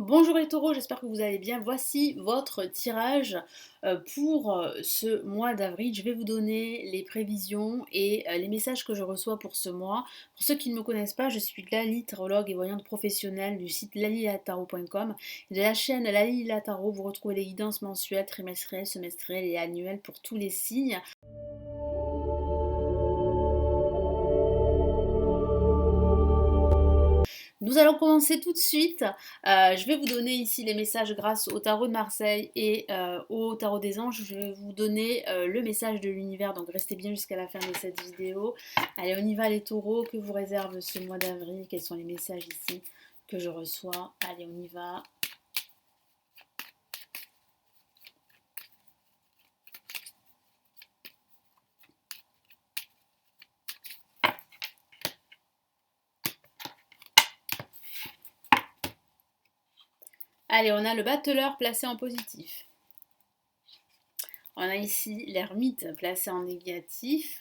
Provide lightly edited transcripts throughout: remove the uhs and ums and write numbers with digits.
Bonjour les taureaux, j'espère que vous allez bien. Voici votre tirage pour ce mois d'avril. Je vais vous donner les prévisions et les messages que je reçois pour ce mois. Pour ceux qui ne me connaissent pas, je suis Lali, tarologue et voyante professionnelle du site lalilataro.com. De la chaîne Lali Tarot, vous retrouvez les guidances mensuelles, trimestrielles, semestrielles et annuelles pour tous les signes. Nous allons commencer tout de suite. Je vais vous donner ici les messages grâce au tarot de Marseille et au tarot des anges. Je vais vous donner le message de l'univers, donc restez bien jusqu'à la fin de cette vidéo. Allez, on y va les taureaux. Que vous réserve ce mois d'avril? Quels sont les messages ici que je reçois? Allez, on y va. Allez, on a le battleur placé en positif. On a ici l'ermite placé en négatif.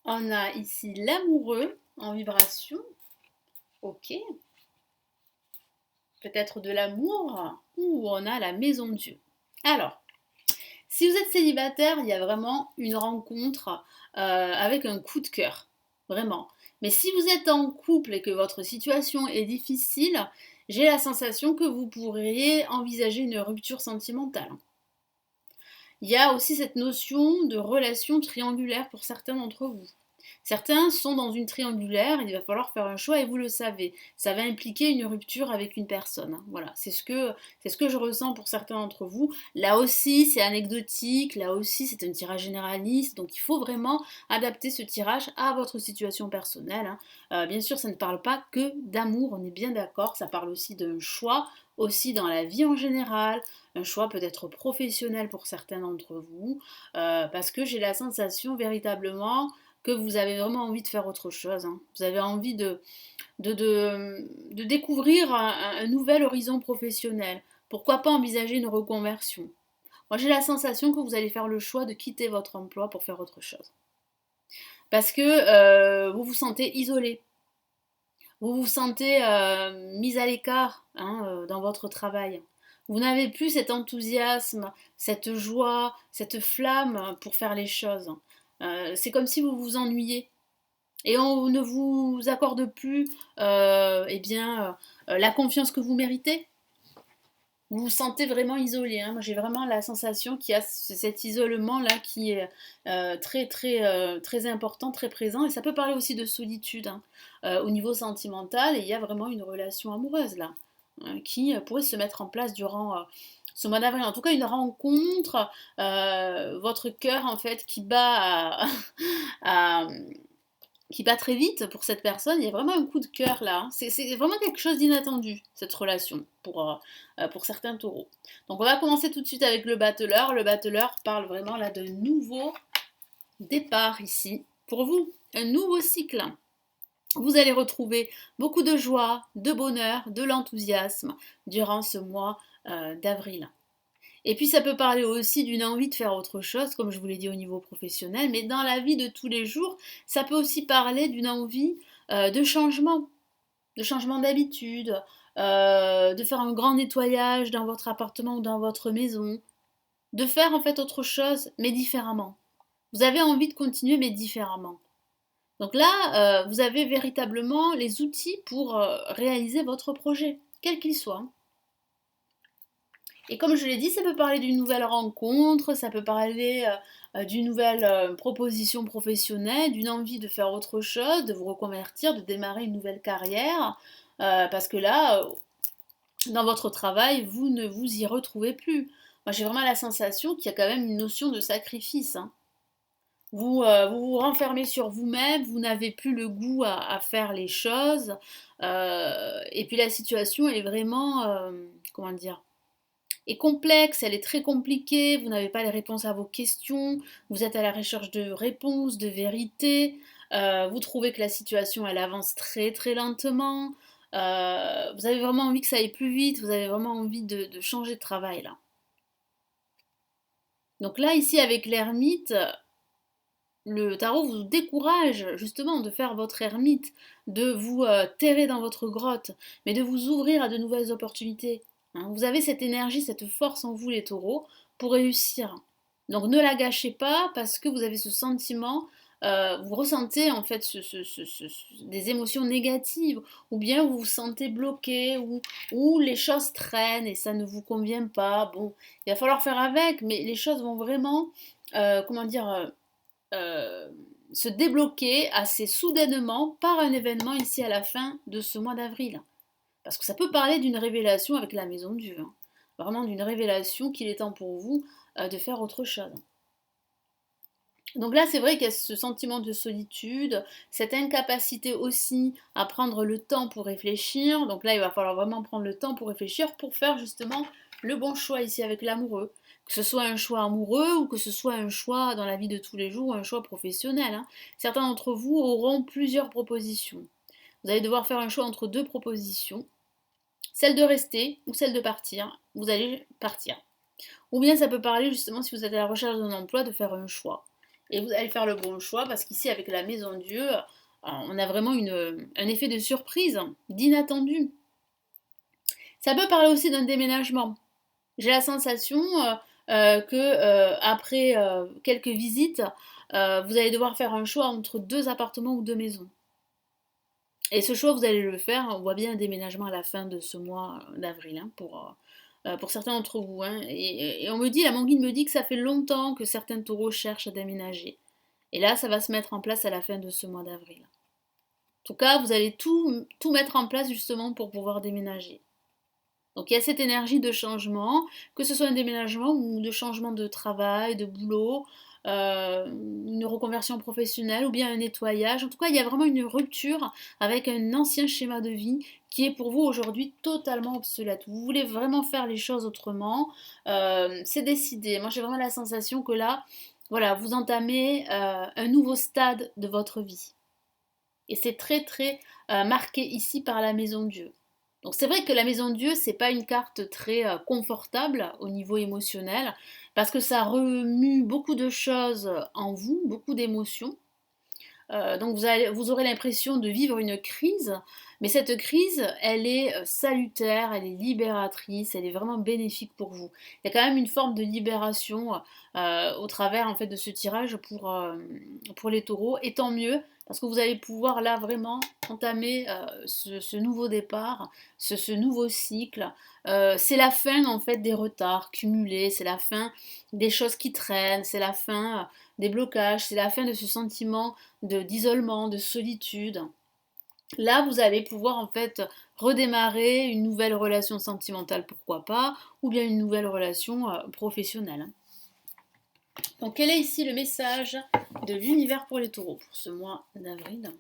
On a ici l'amoureux en vibration. Ok. Peut-être de l'amour, ou on a la maison de Dieu. Alors, si vous êtes célibataire, il y a vraiment une rencontre avec un coup de cœur, vraiment. Mais si vous êtes en couple et que votre situation est difficile, j'ai la sensation que vous pourriez envisager une rupture sentimentale. Il y a aussi cette notion de relation triangulaire pour certains d'entre vous. Certains sont dans une triangulaire, il va falloir faire un choix et vous le savez. Ça va impliquer une rupture avec une personne. Voilà, c'est ce que je ressens pour certains d'entre vous. Là aussi, c'est anecdotique, là aussi, c'est un tirage généraliste, donc il faut vraiment adapter ce tirage à votre situation personnelle. Bien sûr, ça ne parle pas que d'amour, on est bien d'accord, ça parle aussi d'un choix, aussi dans la vie en général, un choix peut-être professionnel pour certains d'entre vous, parce que j'ai la sensation véritablement que vous avez vraiment envie de faire autre chose. Vous avez envie de découvrir un nouvel horizon professionnel. Pourquoi pas envisager une reconversion? Moi, j'ai la sensation que vous allez faire le choix de quitter votre emploi pour faire autre chose. Parce que vous vous sentez isolé. Vous vous sentez mis à l'écart dans votre travail. Vous n'avez plus cet enthousiasme, cette joie, cette flamme pour faire les choses. C'est comme si vous vous ennuyiez. Et on ne vous accorde plus la confiance que vous méritez. Vous vous sentez vraiment isolé. Moi, j'ai vraiment la sensation qu'il y a cet isolement-là qui est très important, très présent. Et ça peut parler aussi de solitude au niveau sentimental. Et il y a vraiment une relation amoureuse là qui pourrait se mettre en place durant ce mois d'avril. En tout cas, une rencontre, votre cœur en fait qui bat à, qui bat très vite pour cette personne. Il y a vraiment un coup de cœur là. C'est vraiment quelque chose d'inattendu, cette relation, pour certains taureaux. Donc on va commencer tout de suite avec le battleur. Le battleur parle vraiment là d'un nouveau départ ici. Pour vous, un nouveau cycle. Vous allez retrouver beaucoup de joie, de bonheur, de l'enthousiasme durant ce mois d'avril. Et puis ça peut parler aussi d'une envie de faire autre chose, comme je vous l'ai dit au niveau professionnel, mais dans la vie de tous les jours, ça peut aussi parler d'une envie de changement d'habitude, de faire un grand nettoyage dans votre appartement ou dans votre maison, de faire en fait autre chose, mais différemment. Vous avez envie de continuer, mais différemment. Donc là, vous avez véritablement les outils pour réaliser votre projet, quel qu'il soit. Et comme je l'ai dit, ça peut parler d'une nouvelle rencontre, ça peut parler d'une nouvelle proposition professionnelle, d'une envie de faire autre chose, de vous reconvertir, de démarrer une nouvelle carrière, parce que là, dans votre travail, vous ne vous y retrouvez plus. Moi, j'ai vraiment la sensation qu'il y a quand même une notion de sacrifice. Vous vous renfermez sur vous-même, vous n'avez plus le goût à faire les choses, et puis la situation est vraiment, comment dire, est complexe, elle est très compliquée, vous n'avez pas les réponses à vos questions, vous êtes à la recherche de réponses, de vérités, vous trouvez que la situation elle avance très lentement, vous avez vraiment envie que ça aille plus vite, vous avez vraiment envie de changer de travail là. Donc là ici avec l'ermite, le tarot vous décourage justement de faire votre ermite, de vous terrer dans votre grotte, mais de vous ouvrir à de nouvelles opportunités. Hein. Vous avez cette énergie, cette force en vous les taureaux pour réussir. Donc ne la gâchez pas parce que vous avez ce sentiment, vous ressentez en fait des émotions négatives, ou bien vous vous sentez bloqué, ou les choses traînent et ça ne vous convient pas. Bon, il va falloir faire avec, mais les choses vont vraiment, comment dire, euh, se débloquer assez soudainement par un événement ici à la fin de ce mois d'avril. Parce que ça peut parler d'une révélation avec la maison de Dieu. Hein. Vraiment d'une révélation qu'il est temps pour vous de faire autre chose. Donc là, c'est vrai qu'il y a ce sentiment de solitude, cette incapacité aussi à prendre le temps pour réfléchir. Donc là, il va falloir vraiment prendre le temps pour réfléchir, pour faire justement le bon choix ici avec l'amoureux. Que ce soit un choix amoureux ou que ce soit un choix dans la vie de tous les jours, ou un choix professionnel. Hein. Certains d'entre vous auront plusieurs propositions. Vous allez devoir faire un choix entre deux propositions. Celle de rester ou celle de partir. Vous allez partir. Ou bien ça peut parler justement, si vous êtes à la recherche d'un emploi, de faire un choix. Et vous allez faire le bon choix parce qu'ici, avec la maison Dieu, on a vraiment un effet de surprise, d'inattendu. Ça peut parler aussi d'un déménagement. J'ai la sensation que après quelques visites, vous allez devoir faire un choix entre deux appartements ou deux maisons. Et ce choix, vous allez le faire. On voit bien un déménagement à la fin de ce mois d'avril hein, pour certains d'entre vous. Hein. Et on me dit, la guide me dit que ça fait longtemps que certains taureaux cherchent à déménager. Et là, ça va se mettre en place à la fin de ce mois d'avril. En tout cas, vous allez tout mettre en place justement pour pouvoir déménager. Donc il y a cette énergie de changement, que ce soit un déménagement ou de changement de travail, de boulot, une reconversion professionnelle ou bien un nettoyage. En tout cas, il y a vraiment une rupture avec un ancien schéma de vie qui est pour vous aujourd'hui totalement obsolète. Vous voulez vraiment faire les choses autrement, c'est décidé. Moi j'ai vraiment la sensation que là, voilà, vous entamez un nouveau stade de votre vie. Et c'est très très marqué ici par la maison Dieu. Donc c'est vrai que la maison Dieu, c'est pas une carte très confortable au niveau émotionnel, parce que ça remue beaucoup de choses en vous, beaucoup d'émotions. Donc vous aurez l'impression de vivre une crise, mais cette crise, elle est salutaire, elle est libératrice, elle est vraiment bénéfique pour vous. Il y a quand même une forme de libération au travers en fait de ce tirage pour les taureaux, et tant mieux, parce que vous allez pouvoir là vraiment entamer ce nouveau départ, ce nouveau cycle. C'est la fin en fait des retards cumulés, c'est la fin des choses qui traînent, c'est la fin des blocages, c'est la fin de ce sentiment d'isolement, de solitude. Là, vous allez pouvoir en fait redémarrer une nouvelle relation sentimentale, pourquoi pas, ou bien une nouvelle relation professionnelle. Donc, quel est ici le message de l'univers pour les taureaux pour ce mois d'avril?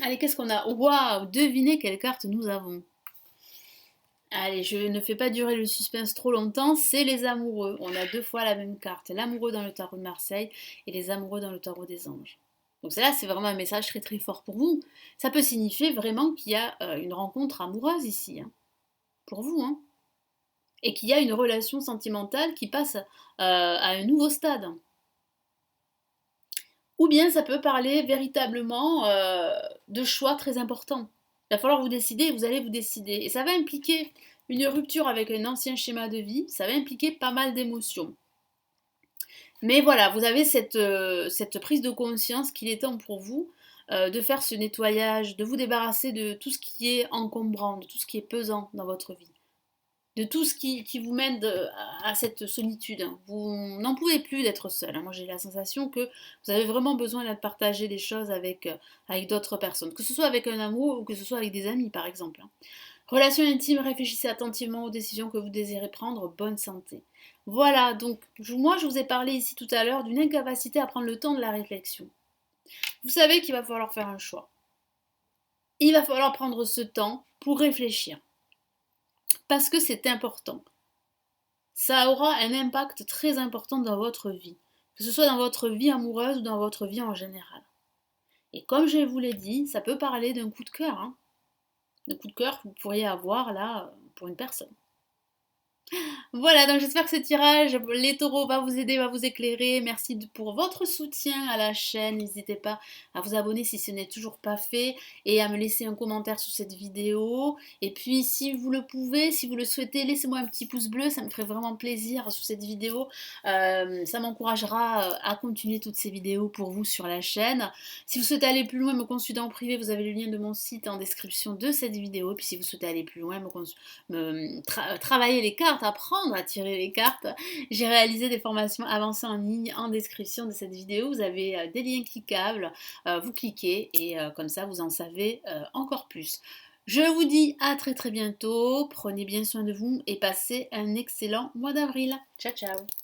Allez, qu'est-ce qu'on a? Waouh, devinez quelle carte nous avons. Allez, je ne fais pas durer le suspense trop longtemps, c'est les amoureux. On a deux fois la même carte, l'amoureux dans le tarot de Marseille et les amoureux dans le tarot des anges. Donc là, c'est vraiment un message très très fort pour vous. Ça peut signifier vraiment qu'il y a une rencontre amoureuse ici, hein, pour vous, hein, et qu'il y a une relation sentimentale qui passe à un nouveau stade. Ou bien ça peut parler véritablement de choix très importants. Il va falloir vous décider et vous allez vous décider. Et ça va impliquer une rupture avec un ancien schéma de vie, ça va impliquer pas mal d'émotions. Mais voilà, vous avez cette prise de conscience qu'il est temps pour vous de faire ce nettoyage, de vous débarrasser de tout ce qui est encombrant, de tout ce qui est pesant dans votre vie, de tout ce qui vous mène à cette solitude. Hein. Vous n'en pouvez plus d'être seul. Hein. Moi, j'ai la sensation que vous avez vraiment besoin de partager des choses avec d'autres personnes, que ce soit avec un amour ou que ce soit avec des amis, par exemple. Hein. Relation intime, réfléchissez attentivement aux décisions que vous désirez prendre, bonne santé. Voilà, donc moi je vous ai parlé ici tout à l'heure d'une incapacité à prendre le temps de la réflexion. Vous savez qu'il va falloir faire un choix. Il va falloir prendre ce temps pour réfléchir. Parce que c'est important. Ça aura un impact très important dans votre vie. Que ce soit dans votre vie amoureuse ou dans votre vie en général. Et comme je vous l'ai dit, ça peut parler d'un coup de cœur. Hein. Un coup de cœur que vous pourriez avoir là pour une personne. Voilà, donc j'espère que ce tirage, les taureaux, va vous aider, va vous éclairer. Merci pour votre soutien à la chaîne. N'hésitez pas à vous abonner si ce n'est toujours pas fait et à me laisser un commentaire sous cette vidéo. Et puis, si vous le pouvez, si vous le souhaitez, laissez-moi un petit pouce bleu. Ça me ferait vraiment plaisir sous cette vidéo. Ça m'encouragera à continuer toutes ces vidéos pour vous sur la chaîne. Si vous souhaitez aller plus loin, me consulter en privé, vous avez le lien de mon site en description de cette vidéo. Et puis, si vous souhaitez aller plus loin, travailler les cartes, apprendre à tirer les cartes. J'ai réalisé des formations avancées en ligne en description de cette vidéo. Vous avez des liens cliquables, vous cliquez et comme ça vous en savez encore plus. Je vous dis à très bientôt, prenez bien soin de vous et passez un excellent mois d'avril. Ciao ciao.